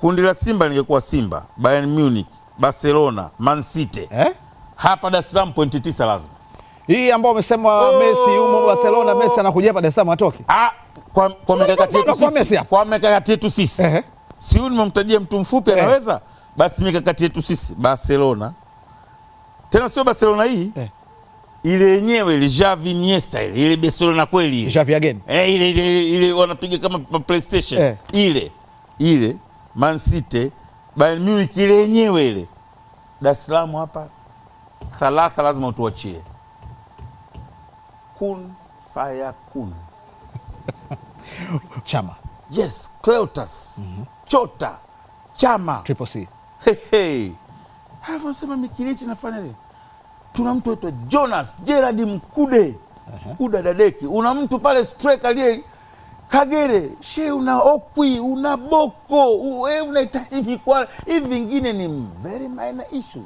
kundi la Simba lingekuwa Simba, Bayern Munich, Barcelona, Man City. Hapa Dar es Salaam pointi 9 lazima. Hii ambao umesema Messi yumo Barcelona, Messi anakuja hapa Dar es Salaam atoke. Kwa mikakati yetu sisi. Kwa mikakati yetu sisi. Si huyu nimemtajia mtu mfupi anaweza? Basi mikakati yetu sisi Barcelona. Tena sio Barcelona hii. Ile yenyewe ile Xavi Iniesta ile Barcelona kweli ile. Xavi again. Ile wanapiga kama PlayStation. Ile Man City, Bayern Munich ile yenyewe ile. Dar es Salaam hapa thalatha lazima utuachie. Kun fire kun. Chama. Yes, Clatous. Chota, Chama. Triple C. Hapo sema Mikiliti nafanya nini? Tuna mtu wetu Jonas Gerard Mkude. Kuda Dadeki. Una mtu pale striker aliye Kagere, una Okwi, una Boko, unahitaji kwa hivi vingine ni very minor issues.